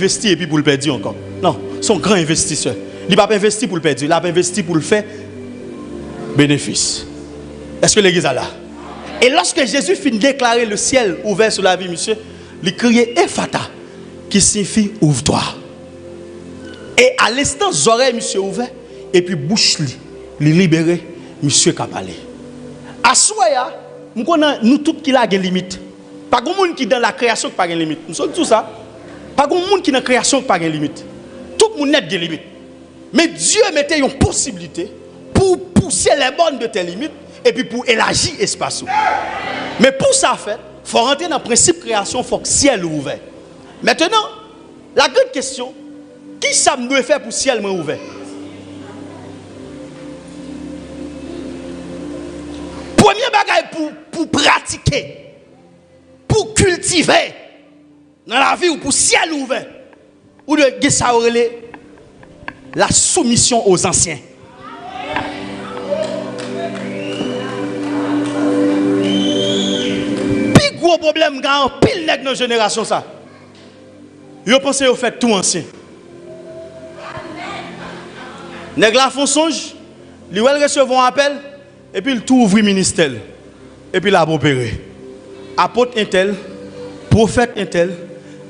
investir et puis pour le perdre encore. Non, son grand investisseur. Il n'a pas investi pour le perdre, il a investi pour le faire bénéfice. Est-ce que l'église est là? Et lorsque Jésus finit de déclarer le ciel ouvert sur la vie, monsieur, il criait Ephata, qui signifie ouvre-toi. Et à l'instant, les oreilles, monsieur, ouvertes, et puis bouche, li libéré, monsieur, qui a parlé. À Soya, nous tous qui a une limite. Pas de monde qui dans la création qui n'a pas de limite. Nous sommes tout ça. Pas de monde qui dans la création qui n'a pas de limite. Tout le monde n'a pas de limite. Mais Dieu mettait une possibilité pour pousser les bornes de tes limites et puis pour élargir l'espace. Mais pour ça, il faut rentrer dans le principe de création, il faut que le ciel soit ouvert. Maintenant, la grande question, qui ça me doit faire pour le ciel ouvert? Premier bagage pour pratiquer, pour cultiver dans la vie ou pour le ciel ouvert, ou de ça la soumission aux anciens. Puis gros problème quand pile nèg dans génération ça. Yo pensé au fait tout ancien. Nèg la font songe, li wel recevoir un appel et puis il tout ouvrir ministère et puis la opérer. Apôtre un tel, prophète un tel,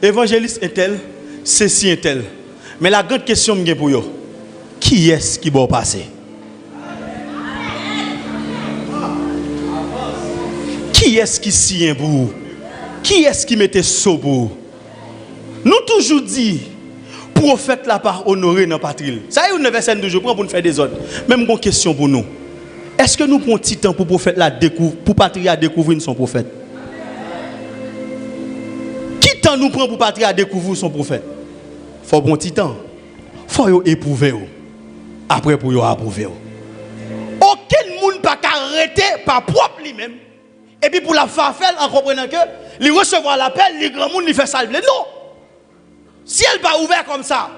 évangéliste un tel, ceci un tel. Mais la grande question pour vous, qui est-ce qui va passer? Qui est-ce qui signe pour vous? Qui est-ce qui mettait saut pour vous? Nous toujours dit, prophète la part honoré dans la patrie. Ça y est, une verset de jour pour nous faire des ordres. Même une question pour nous. Est-ce que nous prenons un petit temps pour prophète la découvrir, pour patrie à découvrir son prophète? Qui temps nous prend pour patrie à découvrir son prophète? Il faut prendre un petit temps. Il faut éprouver. Après pour approuver. Aucun monde pas arrêter par propre lui-même. Et puis pour la faire en comprenant que il recevoir l'appel, les grands monde il fait ça. Non. Si elle pas ouvert comme ça,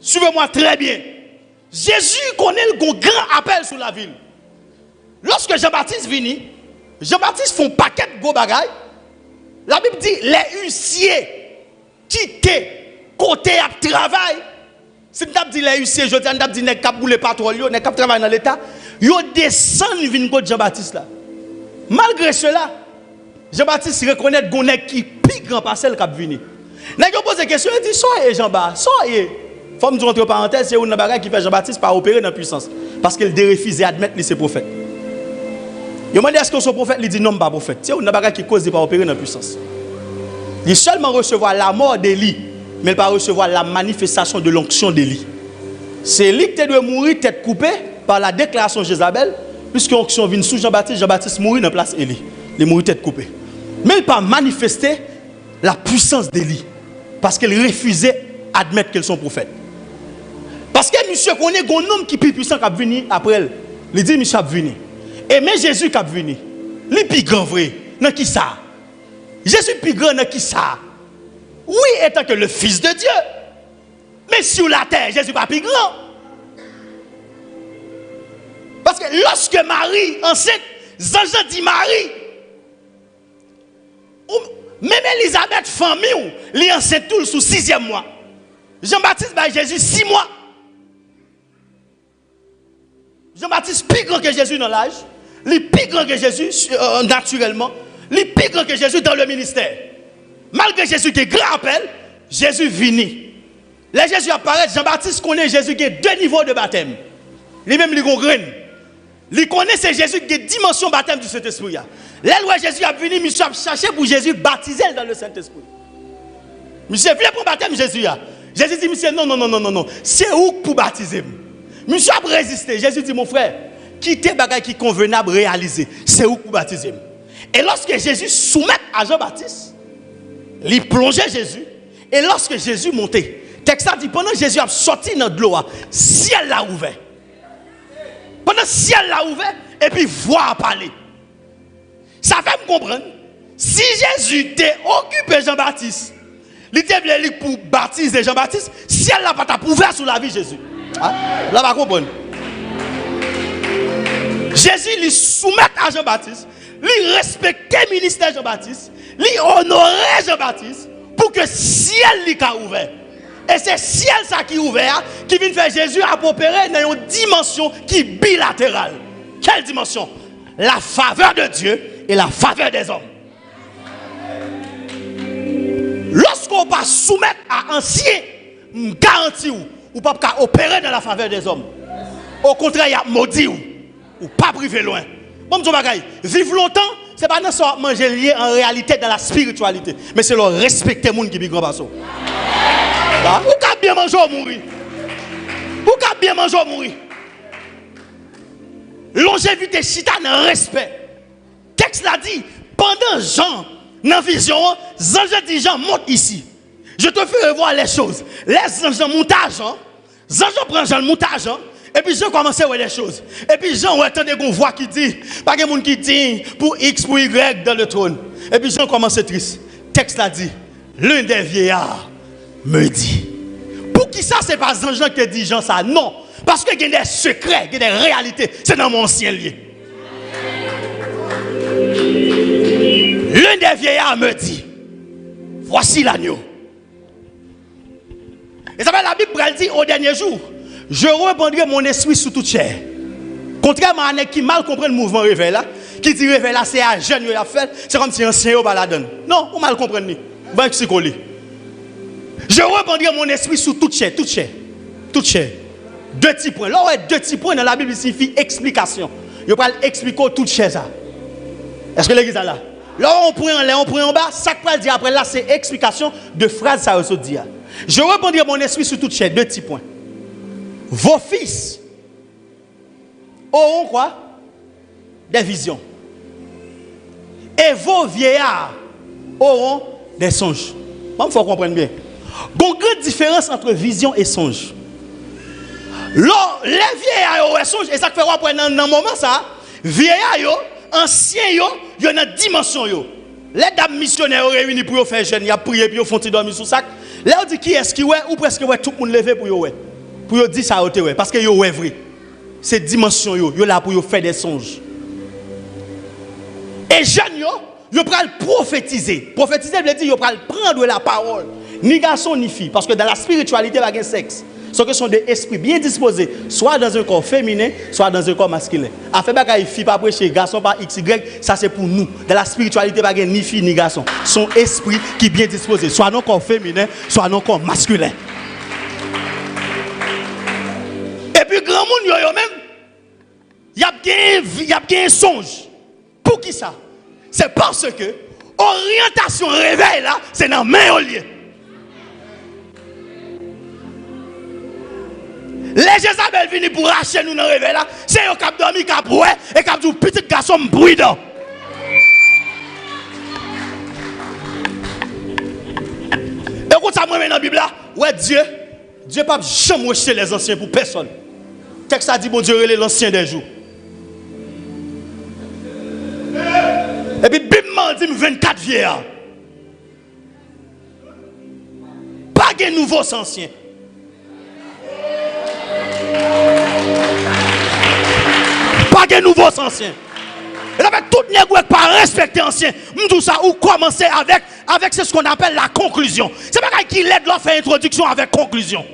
suivez-moi très bien. Jésus connaît le grand appel sur la ville. Lorsque Jean-Baptiste vient, Jean-Baptiste font paquet de gros bagailles. La Bible dit les huissiers quittent côté à travail. Si nous dit les huissiers, je dis les cap boule patrouille, les cap travail dans l'état, ils descendent venir contre Jean-Baptiste là. Malgré cela, Jean-Baptiste reconnaît que qui plus grand parcelle qui a venu. N'a pas posé question, il dit soyez Jean-Baptiste, soyez. Faut me dire entre parenthèses, c'est une bagaille qui fait Jean-Baptiste pas opérer dans la puissance parce qu'il refuse d'admettre que c'est prophète. Il m'a dit est-ce que son prophète il dit non pas prophète. C'est une bagaille qui cause de pas opérer dans la puissance. Il seulement recevoir la mort d'Élie, mais il pas recevoir la manifestation de l'onction d'Élie. C'est Élie qui doit mourir tête coupée par la déclaration de Jézabel, puisque l'onction vient sous Jean-Baptiste, Jean-Baptiste mourit dans place Élie. Il mourit tête coupée. Mais il pas manifester la puissance d'Élie parce qu'il refusait d'admettre qu'elle sont prophètes. Parce que monsieur connaît un homme qui est plus puissant qui a venu après elle. Il dit monsieur a venu. Et mais Jésus qui a venu. Il est plus grand vrai. Dans qui ça? Jésus est plus grand dans qui ça? Oui, étant que le Fils de Dieu. Mais sur la terre, Jésus n'est pas plus grand. Parce que lorsque Marie enceinte, Jean dit Marie, même Elisabeth, famille, elle enceinte tout sous 6e mois. Jean-Baptiste, Jésus 6 mois. Jean-Baptiste plus grand que Jésus dans l'âge, il est plus grand que Jésus naturellement, il est plus grand que Jésus dans le ministère. Malgré Jésus qui est grand appel, Jésus vini. Là Jésus apparaît, Jean-Baptiste connaît Jésus qui a 2 niveaux de baptême. Lui-même il comprend. Il connaît c'est Jésus qui a dimension baptême du Saint-Esprit. Là où Jésus a venu, monsieur a cherché pour Jésus baptiser dans le Saint-Esprit. Monsieur vient pour baptême Jésus. Jésus dit monsieur non. C'est où pour baptiser? Monsieur a résisté. Jésus dit mon frère, quittez bagaille qui convenable réaliser. C'est où pour baptiser? Et lorsque Jésus soumet à Jean-Baptiste, il plongeait Jésus. Et lorsque Jésus montait, texte dit pendant que Jésus a sorti dans l'eau, ciel l'a ouvert. Pendant que ciel l'a ouvert, et puis voix a parlé. Ça fait me comprendre. Si Jésus t'a occupé Jean-Baptiste, il était venu pour baptiser Jean-Baptiste, ciel l'a pas ouvert sur la vie de Jésus. Là, va comprendre. Jésus lui soumet à Jean-Baptiste, lui respectait le ministère de Jean-Baptiste, lui honorait Jean-Baptiste pour que le ciel lui soit ouvert. Et c'est le ciel ça qui est ouvert, qui vient faire Jésus à opérer dans une dimension qui est bilatérale. Quelle dimension? La faveur de Dieu et la faveur des hommes. Lorsqu'on va soumettre à ancien, je garantis ou pas opérer dans la faveur des hommes. Au contraire, il y a maudit ou pas privé loin. Bon, je vais vivre longtemps, ce n'est pas nécessairement manger lié en réalité dans la spiritualité, mais c'est le respecter les gens qui vivent grand basso. Ou qu'à bien manger ou mourir. Ou qu'à bien manger ou mourir. Longévité chita dans le respect. Texte l'a dit, pendant Jean, dans la vision, Jean dit Jean, monte ici. Je te ferai voir les choses. Laisse Jean monter à Jean. Jean prend Jean monter à Jean. Et puis Jean commence à voir les choses. Et puis Jean entendait une voix qui dit, pas de monde qui dit pour X, pour Y dans le trône. Et puis Jean commence à être triste. Texte l'a dit, l'un des vieillards me dit. Pour qui ça, c'est pas Jean qui dit Jean ça? Non. Parce qu'il y a des secrets, il y a des réalités. C'est dans mon ancien lieu. L'un des vieillards me dit, voici l'agneau. Et ça va la Bible elle dit au dernier jour, je répandrai mon esprit sur toute chair. Contrairement à un qui mal comprend le mouvement réveil là, qui dit réveil là, c'est un jeune qui a fait, c'est comme si un ancien pas la donne. Non, vous mal comprenez. Bon, c'est collé. Je répandrai mon esprit sur toute chair, toute chair, toute chair. Deux petits points. Là, ouais, deux petits points dans la Bible signifie explication. Je vais expliquer toute chair ça. Est-ce que l'église est là? Là, on prend en bas, ça que dire après là, c'est explication de phrase ça se dit. Je répondrai mon esprit sur toute chair, deux petits points. Vos fils auront quoi? Des visions. Et vos vieillards auront des songes. Il faut comprendre bien. Il y a une grande différence entre vision et songe. Là, les vieillards auront des songes, et ça fait voir dans le moment ça, vieillards, anciens, il y a une dimension. Les dames missionnaires réunis pour faire jeûne, ils ont prié, puis ils font dormir sous sac. Là, on dit qui est-ce qui ouais, ou presque ouais, tout le monde levé pour ouais. Pour dire ça, ouais, parce que yo ouais vrai. C'est dimension yo là pour faire des songes. Et jeunes yo pral prophétiser. Prophétiser veut dire yo pral prendre la parole. Ni garçon ni fille, parce que dans la spiritualité, il y a un sexe. Ce sont des esprits bien disposés, soit dans un corps féminin, soit dans un corps masculin. Afin que les filles pas prêcher, garçon par XY, ça c'est pour nous. Dans la spiritualité, il n'y a ni fille ni garçon. Son esprit qui est bien disposé, soit dans un corps féminin, soit dans un corps masculin. Et puis, grand monde, yo même, il y a bien un songe. Pour qui ça? C'est parce que orientation réveil là, c'est dans la main au lieu. Les Jézabel viennent pour racheter nous dans le réveil là. C'est eux qui ont dormi, qui ont broué et qui ont dit petit garçon bruyant. Écoute ça, moi, dans la Bible là. Ouais, Dieu n'a pas jamais rejeté les anciens pour personne. Le texte a dit, bon Dieu, il est l'ancien des jours. Et puis, Bible m'a dit 24 vieillards. Pas de nouveaux anciens. Pas de nouveaux anciens. Et avec tout le monde qui pas respecter ancien, tout ça ou commencer avec ce qu'on appelle la conclusion. C'est pas qui l'aide à faire introduction avec conclusion.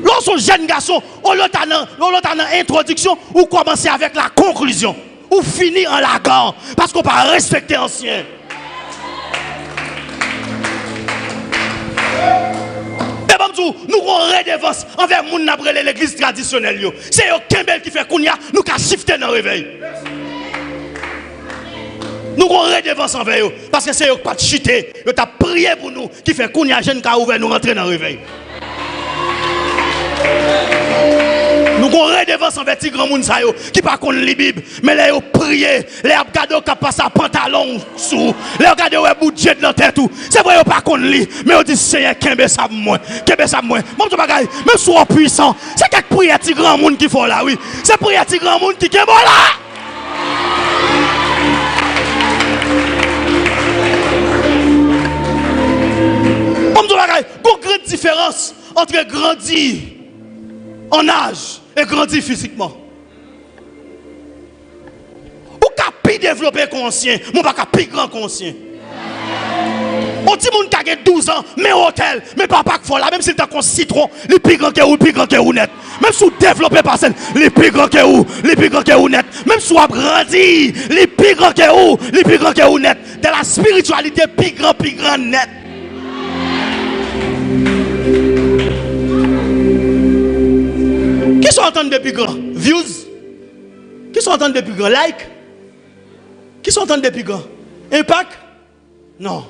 Lorsqu'on jeune garçon, on l'autre en introduction ou commencer avec la conclusion ou finir en laguant parce qu'on pas respecter ancien. Nous avons une redevance envers l'église traditionnelle. C'est Kembel qui fait Kounia, nous avons shifté dans le réveil. Nous avons une redevance envers eux. Parce que c'est eux qui pas chuté. Ils ont prié pour nous qui fait Kounia, jeune qui a ouvert nous rentrer dans le réveil. Nous avons une redevance envers les grands gens qui ne connaissent pas la Bible. Mais les ont prié, les ont regardé qui passent à pantalon sous, les ont regardé qui budget dans la tête. C'est vrai qu'ils ne connaissent pas, mais ils disent Seigneur, Kembe ça moi. Kembe ça moi. Même si on est puissant, c'est quelques prières de grands gens qui font là, oui. C'est prières de grands gens qui sont là. Comme tu vois, il y a une grande différence entre grandir en âge et grandir physiquement. Ou qu'à plus développer conscient, mais pas qu'à plus grand conscient. On dit moun qui a 12 ans, mais hôtel, mais papa qui là, même si tu as un citron, les plus grands que vous, plus grand que vous net. Même si vous développez pas scène, les plus grands que vous, les plus grands que vous net. Même si vous avez grandi, les plus grands que vous, les plus grands que vous net. De la spiritualité, plus grand net. Qui sont entendus depuis grand? Views? Qui sont entendus depuis grand? Like? Qui sont entendus depuis grand? Impact? Non.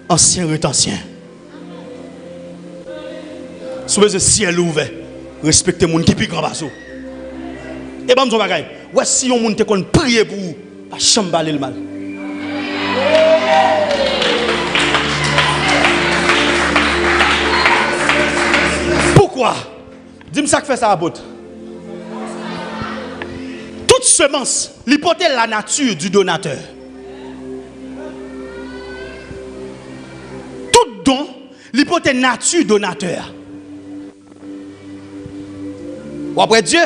Ancien rétention. Sous le ciel ouvert, respectez les gens qui sont plus grands. Et bien, je vais dire, ouais, si on te qu'on prie pour vous, pas chambaler le mal. Pourquoi? Dis-moi ça que fait ça à bout. Toute semence, l'hypothèse la nature du donateur. Tout don, l'hypothèse nature donateur. Ou après Dieu,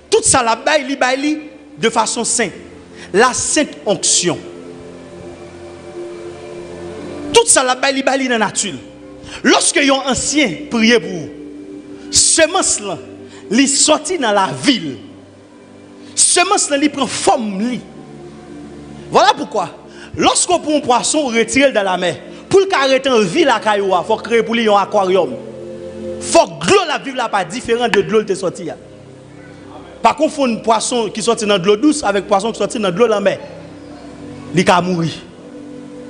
tout ça la baille de façon sainte. La sainte onction. Tout ça la baille dans la nature. Lorsque yon ancien prié pour vous, semence là, li sorti dans la ville. Semence là, li prend forme li. Voilà pourquoi, lorsqu'on prend un poisson, on retire dans la mer. Pour le arrêter en ville à Kayoua, il faut créer pour lui un aquarium. Il faut que l'eau la vive là pas différent de l'eau qui est sortie. Par contre, il faut un poisson qui sorti dans de l'eau douce avec un poisson qui sorti dans de l'eau la mer. Il va mourir.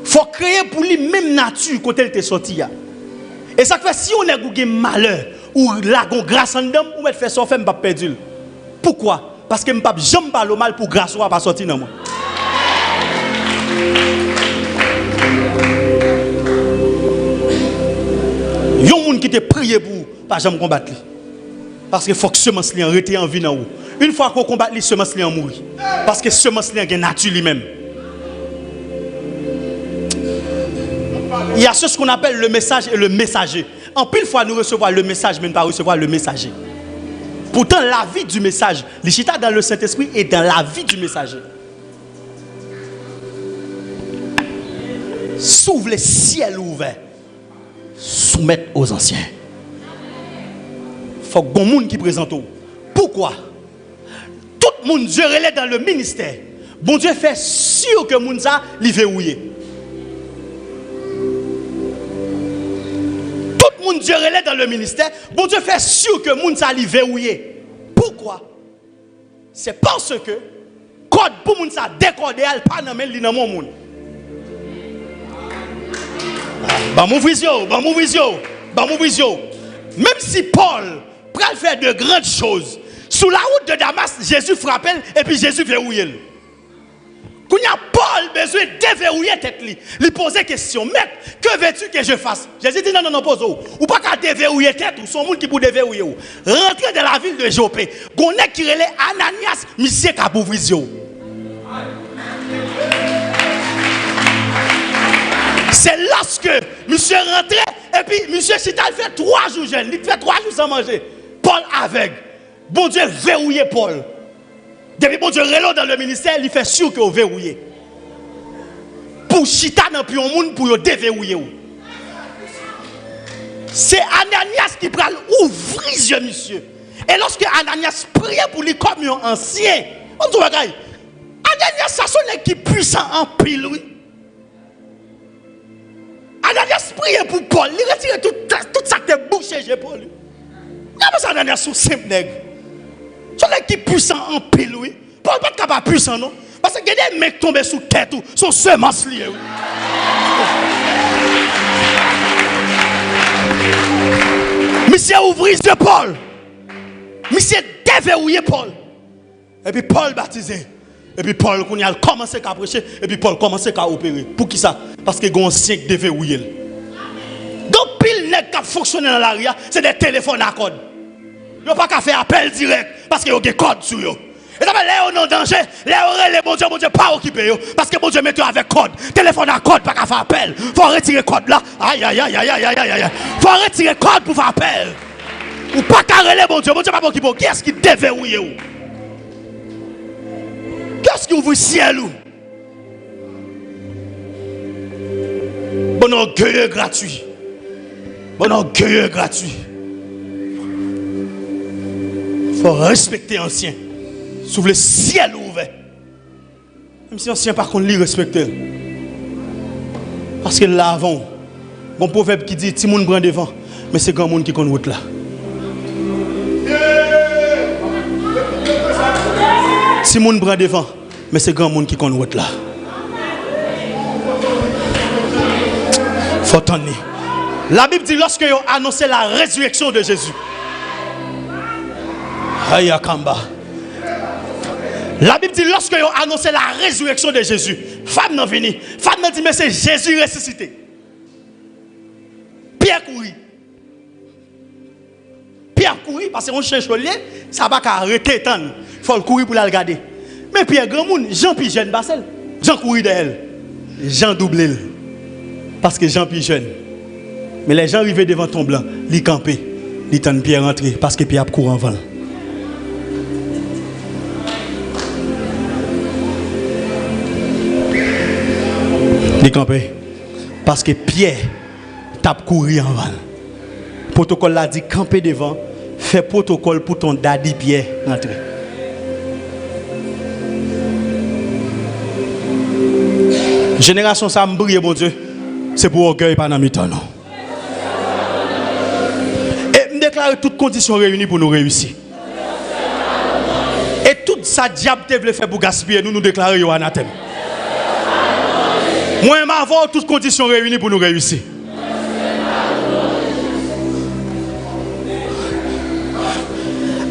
Il faut créer pour lui même nature quand elle est sortie. Et ça fait si on a un malheur ou la grâce en dedans, ou mettre faire son fait, je ne pas perdre. Pourquoi? Parce que je ne peux jamais parler mal pour grâce ou pas sortir dans moi. Il y a des gens qui te prient pour pas jamais combattre. Parce que faut que semence li arrête en vie dans vous. Une fois qu'on combat les semence li en mourir. Parce que semence li a nature lui-même. Il y a ce qu'on appelle le message et le messager. En pile fois nous recevons le message mais ne pas recevoir le messager. Pourtant la vie du message, l'Ichita dans le Saint-Esprit est dans la vie du messager. S'ouvre les ciels ouverts. Soumettre aux anciens. Il faut que bon monde qui présente. Pourquoi? Tout le monde Dieu relève dans le ministère. Bon Dieu fait sûr que monde ça li verrouillé. Tout le monde Dieu relève dans le ministère. Bon Dieu fait sûr que monde ça li verrouillé. Pourquoi? C'est parce que code pour monde ça décodé al pas dans men li dans mon monde. Mon vision. Même si Paul pral faire de grandes choses, sous la route de Damas, Jésus frappait et puis Jésus verrouillait. Quand il y a Paul besoin de déverrouiller tête li, lui poser question, maître, que veux-tu que je fasse? Jésus dit non, pose ou pas qu'à déverrouiller tête ou son monde qui pour déverrouiller ou. Rentrer dans la ville de Jopé, qu'on est qui relève Ananias, monsieur qui a pour vision. C'est lorsque monsieur rentrait et puis monsieur Chital fait 3 jours jeune, il fait 3 jours sans manger. Paul aveugle. Bon Dieu verrouillé Paul. Depuis bon Dieu relève dans le ministère, il fait sûr que vous verrouillez. Pour Chita dans le monde pour déverrouiller. C'est Ananias qui prend ouvrir les yeux, monsieur. Et lorsque Ananias priait pour lui comme un ancien, on dit Ananias, ça sonne qui puissant en pile, oui. Ananias priait pour Paul, il retire tout ça qui est bouché chez Paul. Il y a pas Ananias sous simple nègre. Son nègre qui est puissant en pile, oui. Paul pas capable puissant, non? Parce que il y a des mecs tombés sous tête, sont semences liées, oui. Monsieur ouvrit de Paul. Monsieur déverrouillé Paul. Et puis Paul baptisé. Et puis Paul a commencé à prêcher. Et puis Paul commencé à opérer. Pour qui ça? Parce que il y a un siècle déverrouillé. Donc pile net qui fonctionne dans l'arrière, c'est des téléphones à code. Ils n'ont pas qu'à faire appel direct parce qu'il y a des codes sur eux. Et ça veut dire, là, en danger, là, bon Dieu, pas occupé. Parce que bon Dieu, mettez avec code. Téléphone à code, pas qu'à faire appel. Faut retirer code là. Aïe. Faut retirer code pour faire appel. Ou pas qu'à relayer, bon Dieu, pas occupé. Qui est-ce qui déverrouille? Lorsque vous voyez ciel, bon orgueil gratuit. Bon orgueil gratuit. Il faut respecter ancien. Sous le ciel ouvert. Même si ancien par contre lui respecte. Parce que là avant, bon proverbe qui dit si moun prend devant, mais c'est grand monde qui connaît route là. Si moun prend devant, mais c'est grand monde qui connaît route là. Faut attendre. La Bible dit lorsque ils ont annoncé la résurrection de Jésus. Aïe Kamba. La Bible dit lorsqu'ils ont annoncé la résurrection de Jésus, femme n'a venu. Femme n'a dit mais c'est Jésus ressuscité. Pierre courit. Pierre courit parce qu'on cherche le lien, ça va pas arrêter tant. Il faut courir pour la regarder. Mais Pierre grand monde, Jean puis jeune Basel. Jean courit d'elle. Jean doublé. Parce que Jean puis jeune. Mais les gens arrivés devant ton blanc, ils campaient, ils tendent Pierre rentrer parce que Pierre court en vent. Ils campaient parce que Pierre tape courir en vent. Protocole l'a dit camper devant, fait protocole pour ton daddy Pierre rentrer. Génération ça me brille mon Dieu, c'est pour orgueil pas dans mi-temps non. Déclarer toutes conditions réunies pour nous réussir. Et tout ça diable te veut faire pour gaspiller, nous déclarons anathème. Moi, je avoir toutes conditions réunies pour nous réussir.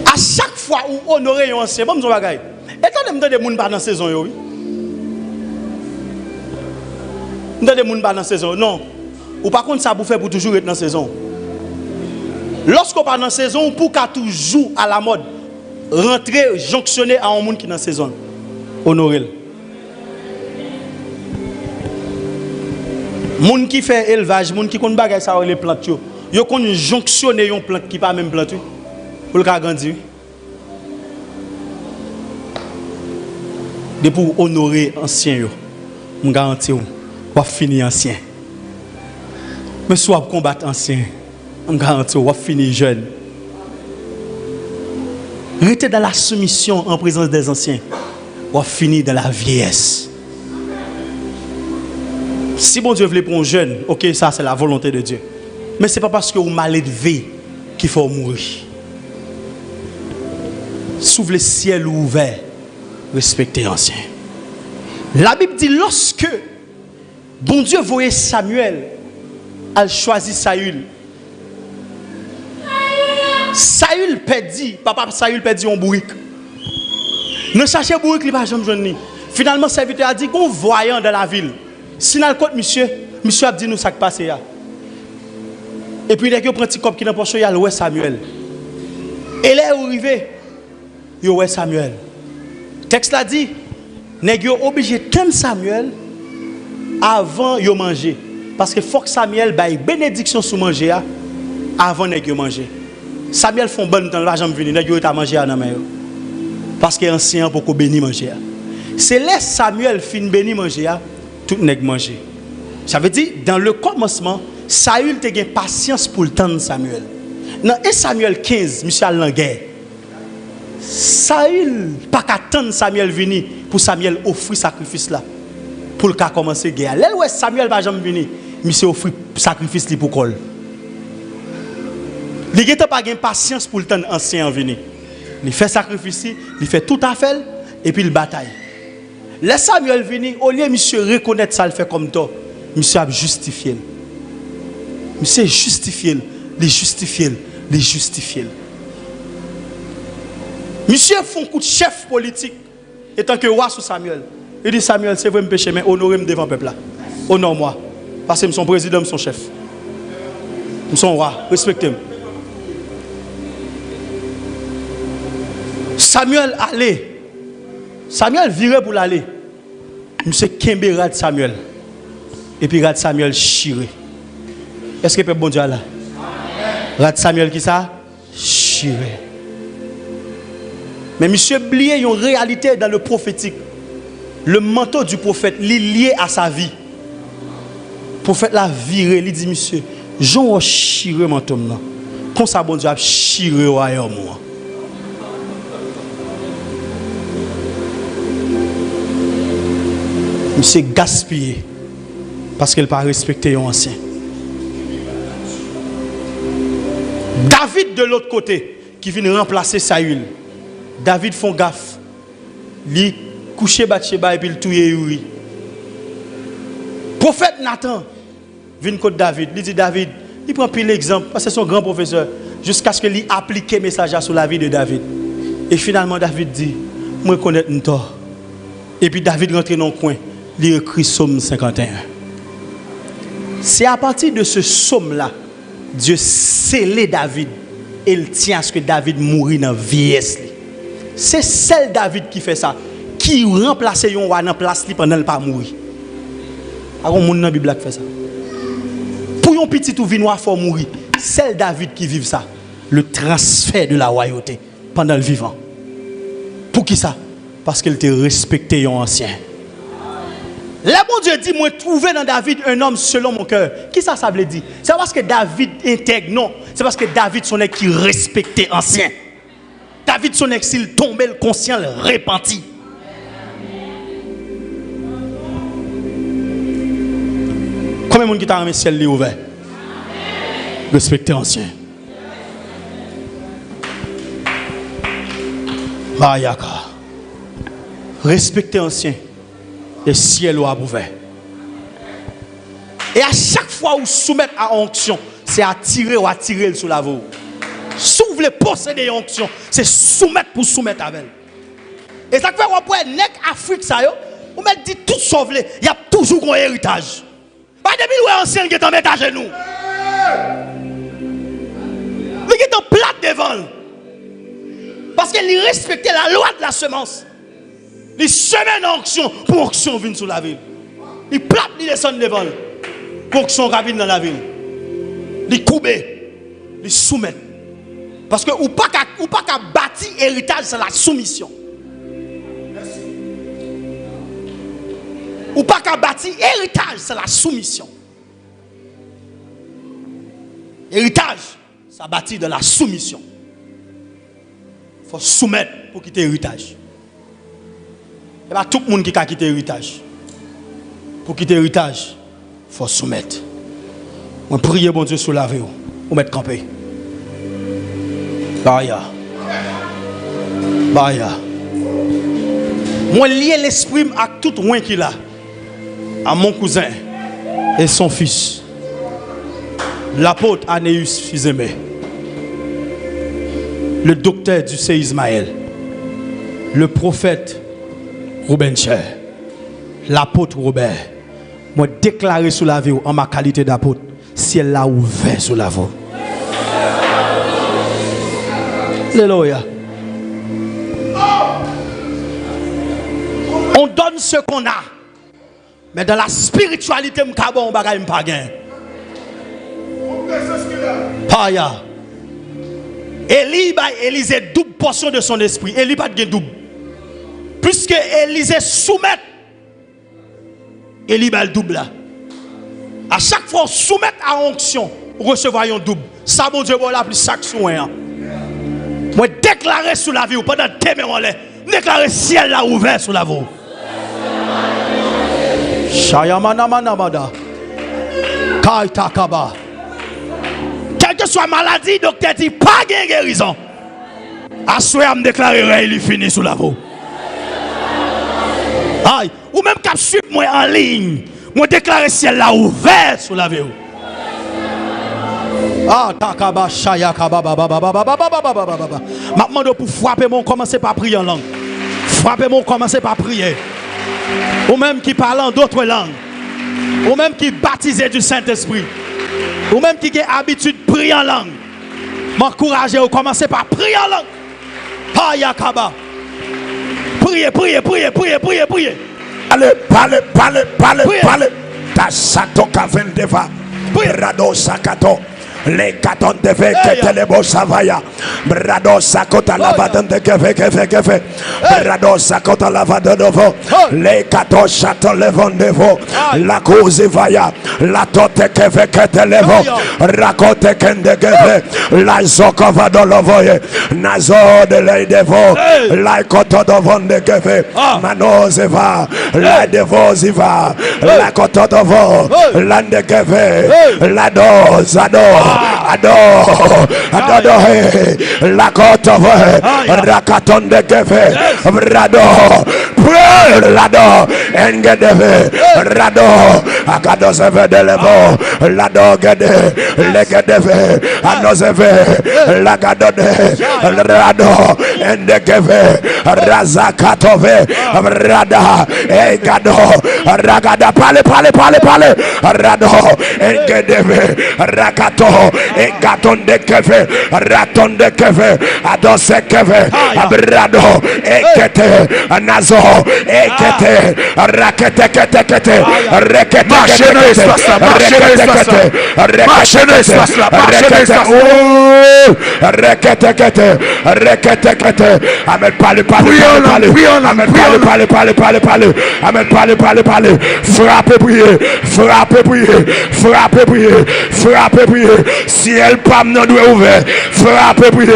À chaque fois où honorer un ancien, bon, je vais dire, et quand des gens pas dans saison, oui. Des gens pas dans saison, non. Ou par contre, ça vous fait pour toujours être dans saison. Lorsqu'on part dans la saison, pour qu'à toujours à la mode, rentrer, jonctionner à un monde qui est dans la saison. Honorer. Moun qui fait élevage, moun qui connaît bagay ça les plantes yo connaît jonctionner une plante qui pas même plante pour le grandir. De pour honorer ancien yo. On garantit on va finir ancien. Mais soit combattre ancien. On garantit, on va finir jeune. Restez dans la soumission en présence des anciens. On va finir dans la vieillesse. Si bon Dieu veut pour un jeune, ok, ça c'est la volonté de Dieu. Mais ce n'est pas parce que vous mal élevé qu'il faut mourir. Sous le ciel ouvert, respectez l'ancien. La Bible dit lorsque bon Dieu voyait Samuel, elle choisit Saül. Saül perdit, papa Saül perdit un bourrique. Ne cherchez bourrique, il va jamais joindre. Finalement, le serviteur a dit qu'on voyant dans la ville. Si dans le côté, monsieur a dit nous ça qui passe là. Et puis, il y a un petit cop qui n'a pas choisi, il y a Samuel. Et là, il est arrivé, il y a Samuel. Le texte a dit, il est obligé de Samuel avant de manger. Parce que faut que Samuel ait une bénédiction sur manger avant de manger. Samuel font bon temps, il va jamais venir, il va manger à la main. Parce que ancien pour qu'on bénisse manger. C'est là Samuel fin béni manger, tout nèg manger. Ça veut dire dans le commencement, Saül te gen patience pour le temps de Samuel. Dans 1 Samuel 15, monsieur en guerre. Saül pas qu'attendre Samuel venir pour Samuel offrir sacrifice là pour le cas commencer guerre. Là où Samuel va jamais venir, monsieur offrir sacrifice li pour col. Il n'a pas de patience pour le temps ancien venir. Il fait sacrifice, il fait tout à fait et puis il bataille. Laisse Samuel venir, au lieu de monsieur reconnaître ça, il fait comme toi. Monsieur a justifié. Monsieur justifié, les justifié, les justifié. Monsieur fait un coup de chef politique, étant que roi sous Samuel. Il dit Samuel, c'est vrai me péché, mais honorez-moi devant le peuple là. Honore-moi. Parce que je suis son président, je suis son chef. Je suis son roi, respectez-moi. Samuel allait. Samuel virait pour l'aller. Monsieur Kembe rad Samuel. Et puis rad Samuel chiré. Est-ce que peut bon Dieu là? Rad Samuel qui ça? Chiré. Mais monsieur oublié une réalité dans le prophétique. Le manteau du prophète, il est lié à sa vie. Le prophète l'a viré, il dit, monsieur, j'en ai chiré manteau. Comme ça, bon Dieu a chiré au royaume. Monsieur gaspillé parce qu'il n'a pas respecté les anciens. David de l'autre côté, qui vient remplacer Saül. David font gaffe. Il couche Bathsheba et puis il touye Uri. Prophète Nathan vient contre David. Il dit David, il prend pile l'exemple parce que c'est son grand professeur jusqu'à ce qu'il applique le message sur la vie de David. Et finalement David dit, moi connais un tort. Et puis David rentre dans le coin, il écrit Psaume 51. C'est à partir de ce psaume-là, Dieu scellait David et il tient à ce que David mourit dans la vieillesse. C'est seul David qui fait ça, qui remplace un roi dans la place pendant qu'il n'a pas mourir. Alors, on dans la Bible qui fait ça. Pour un petit ou vinois faut mourir, c'est David qui vit ça. Le transfert de la royauté pendant le vivant. Pour qui ça? Parce qu'il te respecté un ancien. Là, mon Dieu dit, moi, trouver dans David un homme selon mon cœur. Qui ça veut dire? C'est parce que David intègre, non. C'est parce que David, son ex qui respectait ancien. David, son ex, s'il tombait le conscient, le repentit. Combien de monde qui t'a remis le ciel ouvert? Respecter ancien. Mayaka. Respecter ancien. Et ciel a ouvert. Et à chaque fois où vous soumettez à onction, c'est attirer ou attirer sous la voie. Si vous voulez posséder onction, c'est soumettre pour soumettre avec elle. Et ça fait qu'on peut nek Afrique ça yo, on met dit tout sauver, il y a toujours un héritage. Pas depuis où ancien qui est en mettre à genoux. Il est en plate devant. Parce qu'il respectait la loi de la semence. Les semaines d'onction pour onction vienne sur la ville. Les plates, les descendent devant. Pour onction rapide dans la ville. Les couper, les soumettre. Parce que ou pas qu'à bâtir héritage, c'est la soumission. Merci. Ou pas qu'à bâtir héritage, c'est la soumission. Héritage, ça bâtit de la soumission. Il faut soumettre pour quitter l'héritage. Il n'y a pas tout le monde qui a quitté l'héritage. Pour quitter l'héritage, il faut soumettre. On prie, bon Dieu, sous la vie. On met campé. Baya. Baya. Moi, lié l'esprit à tout loin qu'il a. À mon cousin et son fils. L'apôtre Anéus Fils-Aimé. Le docteur du C. Ismaël. Le prophète Ruben Cher, l'apôtre Robert, moi déclaré sous la vie en ma qualité d'apôtre, si elle l'a ouvert sous la vie. Alléluia. On donne ce qu'on a, mais dans la spiritualité, on ne pas gagner. Paya. Élisée double portion de son esprit. Élie pas de double. Puisque Élisée soumet, Élie va le double là. À chaque fois, soumettre à onction, recevoir un double. Ça, mon Dieu, voilà plus chaque soin. Moi, déclarer sous la vie, pendant que tu déclarer ciel là ouvert sous la vie. Shayamana manamada. Kaitakaba. Quelle que soit la maladie, docteur dit pas de guérison. À souhait, me déclarer, il est fini sous la vie. Aïe, ou même qu'à suivre moi en ligne, moi déclarer ciel là ouvert sur la vie. Ah, takaba shaya kaba baba baba baba baba baba. Maintenant pour frapper mon commencer par prier en langue. Frapper mon commencer par prier. Ou même qui parle en d'autres langues. Ou même qui baptisé du Saint-Esprit. Ou même qui a habitude de prier en langue. M'encourager ou commencer par prier en langue. Paya kaba. Priez, priez, priez, priez, priez, priez. Allez, parlez, parlez, parlez, parlez. Ta sato kavendeva. Rado sakato. les cartons de fait que les beaux savaya. Brado sakota la vadante que fait. Brado sakota la vadante de les cartons château le vent de vous. La cause vaya. La tote que fait que te levo. Racote kende que fait. La zokova de l'ovoye. Nazo de l'œil de vous. La koto de vent de que fait. Manos va. La de vous y va. La koto de vous. La de que fait. La dose adore la côte rakaton de kefe rado lado engedeve rado akado seve de levo lado gede legedeve anoseve lagado de rado endekeve razakatove rada egado ragada pale rado engedeve rakato egaton de keve raton de keve adose keve abrado ekete nazo ekete rakete kete rekete rekete amen parle frappez prier si elle pas nous doit ouvert frappez prier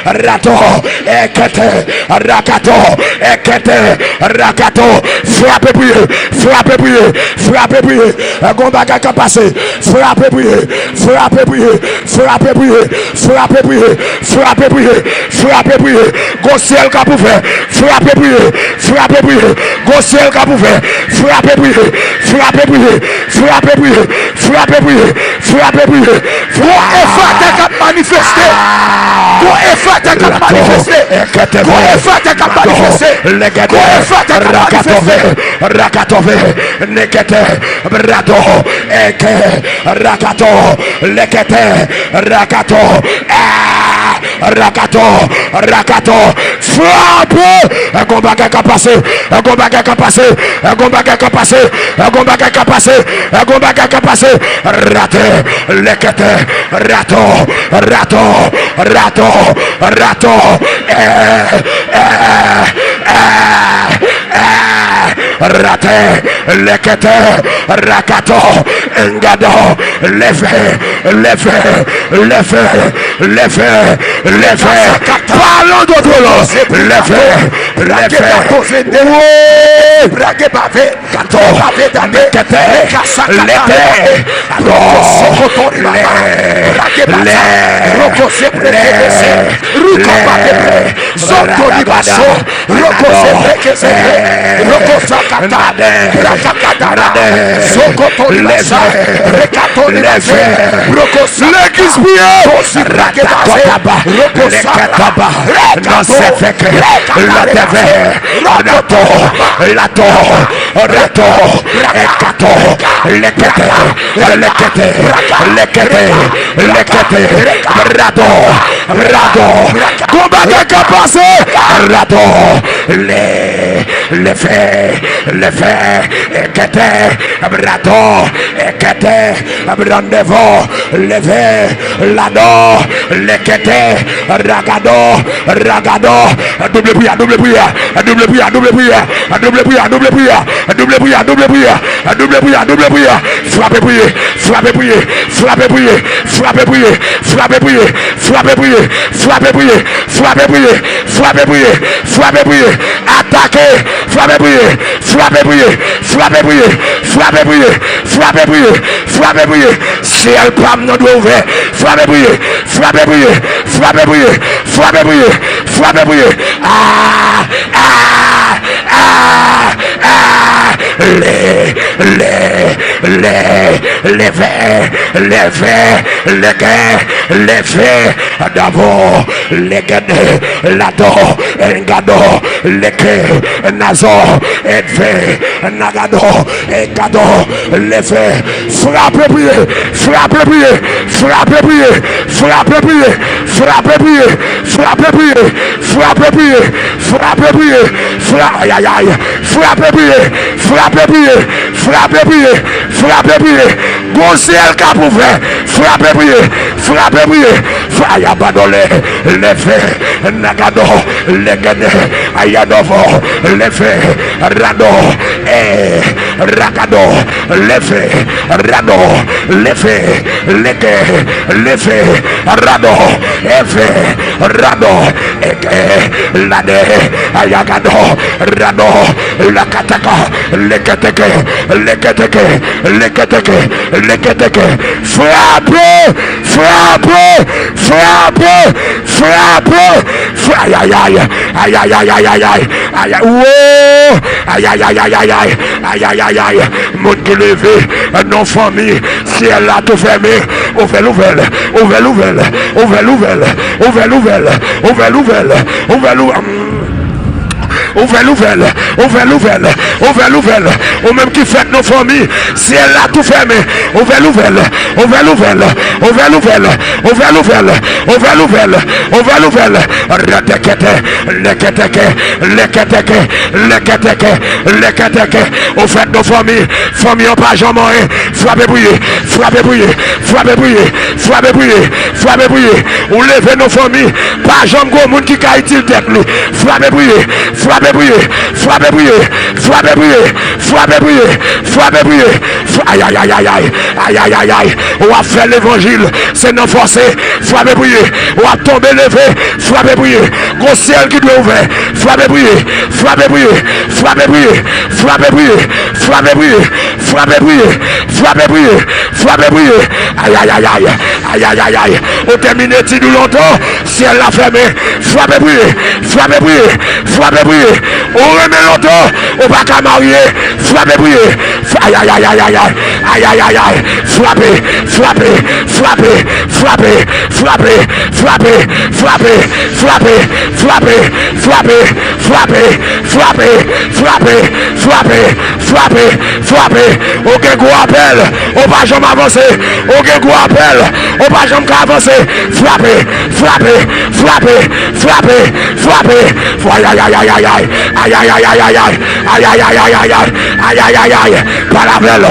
rato ekete rakato frappez prier combat qui a passé frappez prier go ciel qui a pouvoir frappez prier go ciel qui a pouvoir frappez prier rakatove nekete brado eke rakato lekete rakato frappe un combat qui a passé raté lekete rato raté lekete rakato engado lefe parlons de toi lefe braque bavé kato lekete le fait ekete brato ekete brandevant levé lado lekete ragado double prière frappez prière attaquez frappez prière si elle pas nous doit ouvert frappez prière d'abord les gades l'ado engado les que nazo et nagado et gado les fait frappe prier frappe prier frappe prier frappe prier frappe prier frappe prier frappe prier frappe prier frappe aïe aïe frappe prier frappe prier frappe prier frappe prier bon ciel qu'a pour faire frappe prier frappe prier aïe abandonné les faits nagado les gade ayadovo les faits rado et ragado les faits rado les faits les faits rado et fait rado et lade ayagado rado la kataka les keteke frappe aïe aïe aïe aïe aïe aïe aïe aïe aïe aïe aïe aïe aïe aïe aïe aïe aïe aïe mon qui levé non famille si elle a tout fermé ouvre l'ouvelle ou même qui fait nos familles si elle a tout fermé ouvre l'ouvelle au fait nos familles en pas jamais frappez briller ou lever nos familles pas jamais gros monde qui caït il tête lui frappez briller aïe aïe aïe aïe aïe aïe aïe aïe on va faire l'évangile c'est non forcé frappez briller on va tomber levé frappez briller gros ciel qui doit ouvert frappez briller aïe aïe aïe aïe aïe aïe aïe aïe on termine tout longtemps ciel l'a fermé frappez briller on remet longtemps on va qu'à marier frappez briller aïe aïe aïe aïe aïe aïe aïe aïe aïe frappez aucun gros appel on va jamais avancer aucun gros appel on va jamais avancer frappez aïe aïe aïe aïe aïe aïe aïe aïe aïe aïe aïe aïe aïe aïe aïe aïe aïe aïe aïe palavelle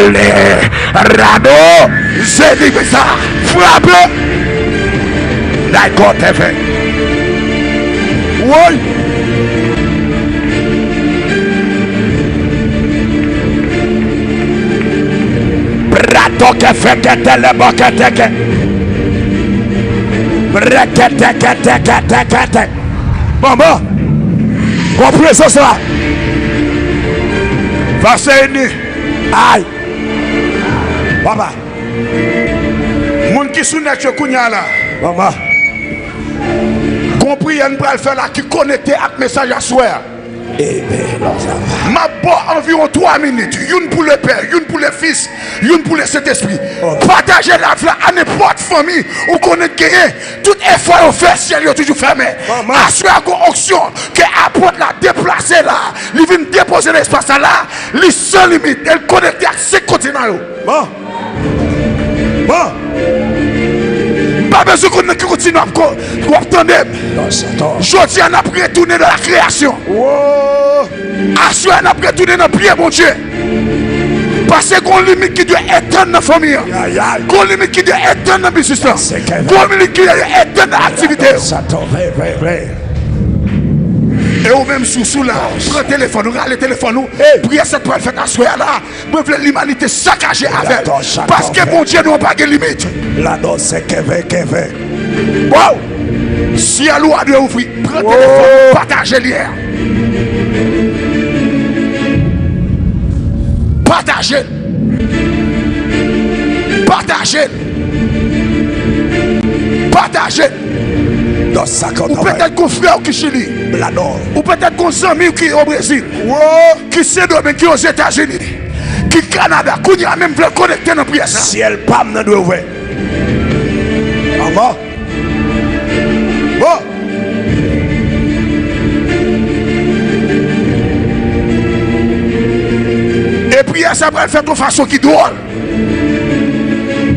les radeaux, c'est dit ça, frappe, d'accord, t'es fait. Oui. Brato que fait que t'es le boquette. Brekete. Maman, comprenez ça. Verset 1. Aïe. Papa. Moun qui sou net yo kounya là. Maman. Compris on va le faire là qui connecté avec message à soir. Eh bien, non, ça va. Ma bon environ 3 minutes. Une pour le Père, une pour le Fils, une pour le Saint-Esprit. Okay. Partagez la vie à n'importe famille où connaît gagné. Tout effort au fait, ciel est toujours fermé. Assurez qu'on auction, que apporte la déplacer là, il vient déposer l'espace là, il sans limite, elle connecte avec 5 continents. Bon. Pas besoin qu'on continue à attendre. Je dis on a retourné dans la création. Assuré on a retourné dans le pied, mon Dieu. Parce qu'on limite qui doit éteindre dans la famille. Qu'on limite qui doit éteindre dans le business. Qu'on limite qui doit éteindre dans l'activité. Et ou même sous là, prends le téléphone, regarde le téléphone, priez cette fois fait asseoir là, pour que l'humanité saccagée avec. Parce que mon Dieu n'a pas de limite. Là-dedans, c'est Kevin. Wow! Si elle a dû ouvrir, prends le téléphone, partagez l'hier. Partagez. Ou peut-être qu'on frère qui Chili. Ou peut-être qu'on ami qui est au Brésil. Qui c'est domaine qui est aux États-Unis. Qui Canada. Qui a même voulu connecter dans la pièce. Si elle pas me doit ouvrir. Maman. Bon. Et puis ça va le faire de façon qui drôle.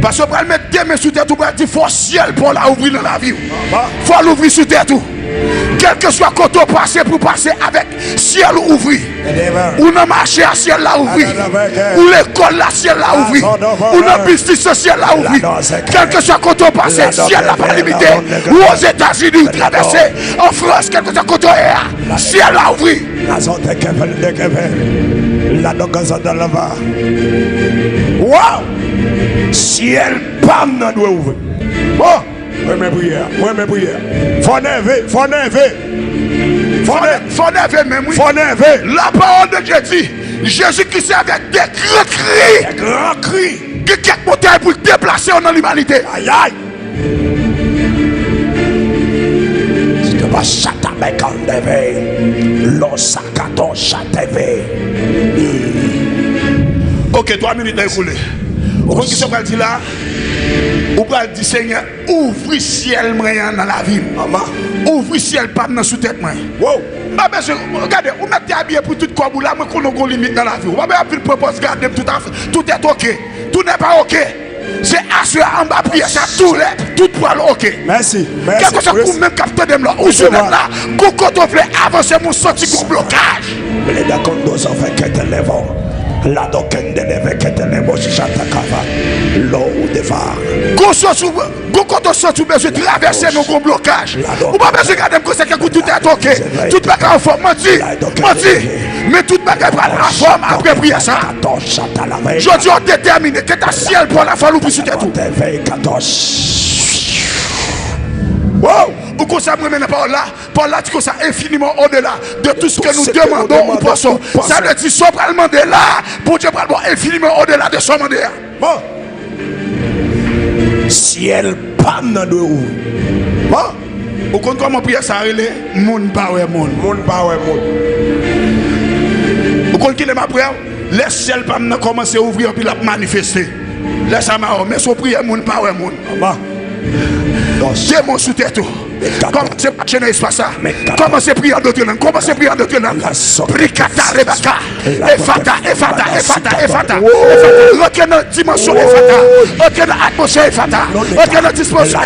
Parce qu'on va mettre des mains sous terre, tout va dire faut ciel pour la ouvrir dans la vie. Faut l'ouvrir sous terre tout. Quel que soit quand on passe pour passer avec ciel ouvert. Ou dans marché à ciel là ouvert. Ou l'école là ciel là ouvert. Ou dans business ciel là ouvert. Quel que soit quand on passe ciel là pas limité. Ou aux États-Unis ou traversé. En France, quel que soit quand on est ciel là ouvert. La dogaza de lava. Wow! Ciel pam nan doit ouvrir. Bon, moi mes prières. Faut never même oui. La parole de Dieu dit, Jésus-Christ avec des grands cris. Que quelques montagnes pour déplacer dans l'humanité. Aïe. Si tu vas chata bekandeve, l'osakato chateve. Ok, 3 minutes à écouler. Vous voyez ce qu'on dit là? Vous pouvez dire Seigneur, ouvre le ciel moyen dans la vie. Ouvre le ciel pas dans sous tête moi. Wow. Regardez, vous mettez habillé pour tout quoi là, mais qu'on a une limite dans la vie. Vous n'avez pas de propose garder tout est ok. Tout n'est pas ok. C'est assuré en bas prier ça tout poil ok. Merci. Quelque chose pour même capter dem là. Ou sur là, quand on veut avancer mon sorti gros blocage. Les d'accord nous ont fait que te lèvons. La doken de leve que te lèvons chata kava. L'eau de var. Quand on sort, tu besoin de traverser mon gros blocage. Ou pas besoin de regarder comme ça que tout est ok. Tout est en forme. Menti. Mais tout est en forme après prier ça. Je dis on détermine que ta ciel pour la fois l'oubli sur tout. Wow! Ou qu'on ça me par là, tu ça infiniment au-delà de tout ce que nous demandons ou pensons. Ça veut dire sobralement de là, pour Dieu parle infiniment au-delà de son mandat. Bon. Ciel pas dans de où. Bon. Ou qu'on comment prier ça relé, monde pas ouais monde. Ou qu'on qui est ma prière, laisse ciel pas commencer à ouvrir puis la manifester. Laisse ça mais son prière monde pas ouais monde. Démon sous tête tout. Commencez à chaîner l'espace ça. Commencez à prier en d'autres langues. Commencez à prier en d'autres langues. Bricata, Rebecca. Efata. Rentrez dans la dimension Efata. Rentrez dans l'atmosphère Efata. Rentrez dans la dimension.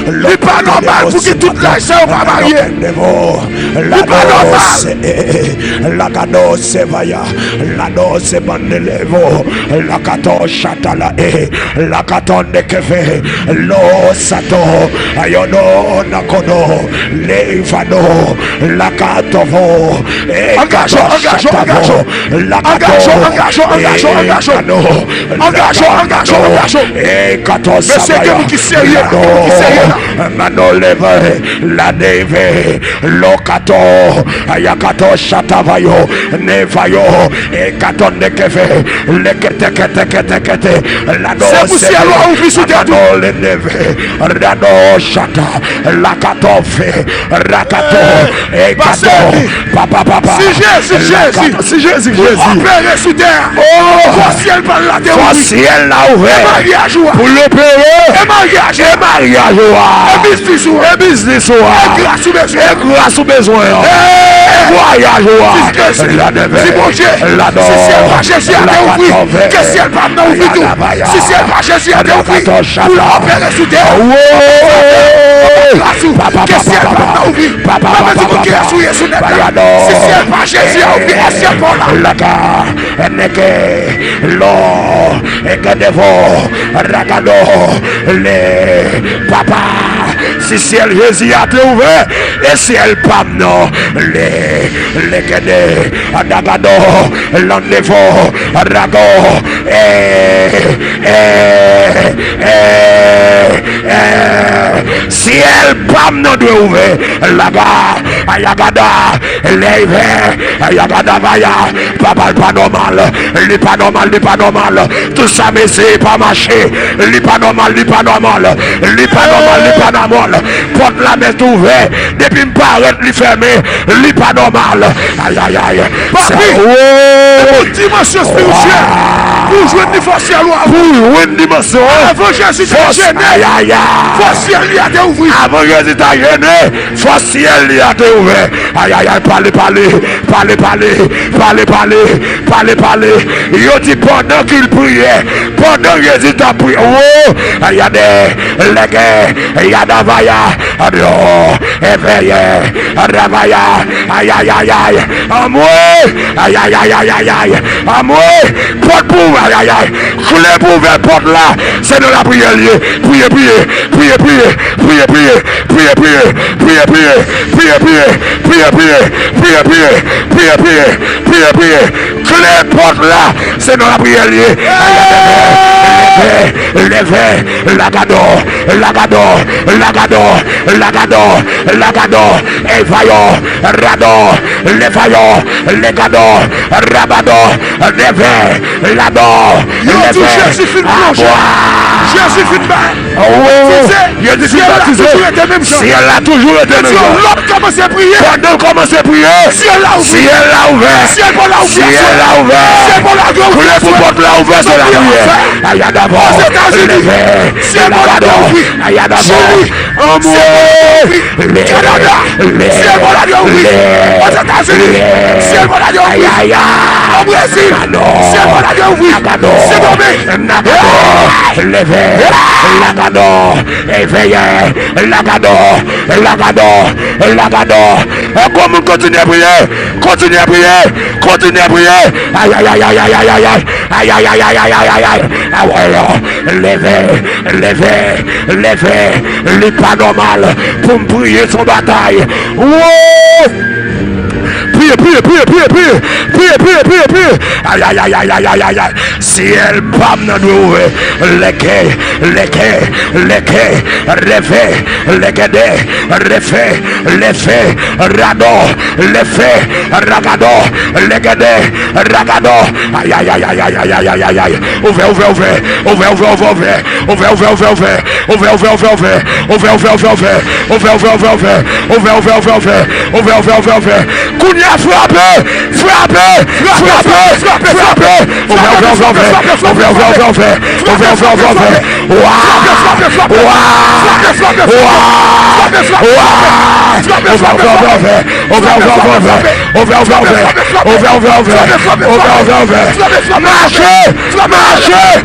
Le pas normal pour que toute la ça va marier. Le pas normal. La gado se vaya. La do se bandelevo. La gato chatala. La katonde kefe lo sato ayono nakono levano la katovo engagement et kato sabaya mano leve la neve lo kato ayakato chatavayo nevayo et katonde kefe le kete c'est pour ciel ou ouvrir sous terre tout. Rado chata la katofe rakato et kato papa si Jésus opérer sous terre pour ciel par la terre pour ciel là ouvert pour l'opérer et mariage et business et grâce ou besoin voyage. Si mon Dieu, si ciel pas Jésus a ouvert, que ciel pas n'a ouvert tout. Si ciel pas Jésus a ouvert, pour l'opérer sous terre. Que ciel pas n'a ouvert. Papa, qui est sous Jésus. Si ciel pas Jésus a ouvert, ciel pas là. Laga, Neke, Lo, Ekedevo, Ragado, le Papa. Si ciel Jésus a ouvert, et ciel pas non, les Kede, Adagado, Landevo, Rago, ciel pas non de ouvert, Laga, Ayagada, Leve, Ayagada Vaya, Papa pas normal, il pas normal, il pas normal, tout ça mais c'est pas marché, il pas normal, il pas normal, il pas normal, il pas normal, porte la main ouverte, depuis me paraître, il fermé, il pas normal, aïe aïe aïe, pour dimension spirituelle, pour jouer une force à loi, pour une dimension, avant Jésus t'a gêné, aïe aïe aïe, force à lui a ouvert, avant Jésus t'a gêné, force à lui a ouvert, aïe aïe aïe, parlez, il dit pendant qu'il priait, pendant Jésus t'a prié, oh, il y a des légués, il y a des vaillas, éveillé, ravaya, aïe aïe aïe aïe, à moi, aïe aïe aïe aïe aïe aïe, à moi, porte pour, aïe aïe aïe, clé pour vers porte là, c'est de la prière liée, priez, clé porte là, c'est de la prière liée, levez, lagado, evaillon, rado, levaillon, legado, rabado, levez, lado, Jésus fit plonger, Jésus fit battre. Ciel a toujours été même chose. L'homme commence à prier. Pendant commence à prier, ciel a ouvert. Ciel pour la ouvert. Pour porte la ouvert sur la prière. Aïe d'abord. Ciel pour la ouvert. Aïe d'abord. Canada. Ciel pour la ouvert. Aux États-Unis. Ciel pour la ouvert. Au Brésil. Ciel pour la ouvert. C'est tombé. Levez, lagado, éveillé, lagado. Comment continuer à prier? Continuez à prier. Aïe. Levez, il n'est pas normal pour me prier son bataille. Priez. Aïe. Ciel, bam, n'a ouvert. Leke, rêvez, rado, ragado, ragado. Aïe. Ouvert. Kounia frappez. Marchez.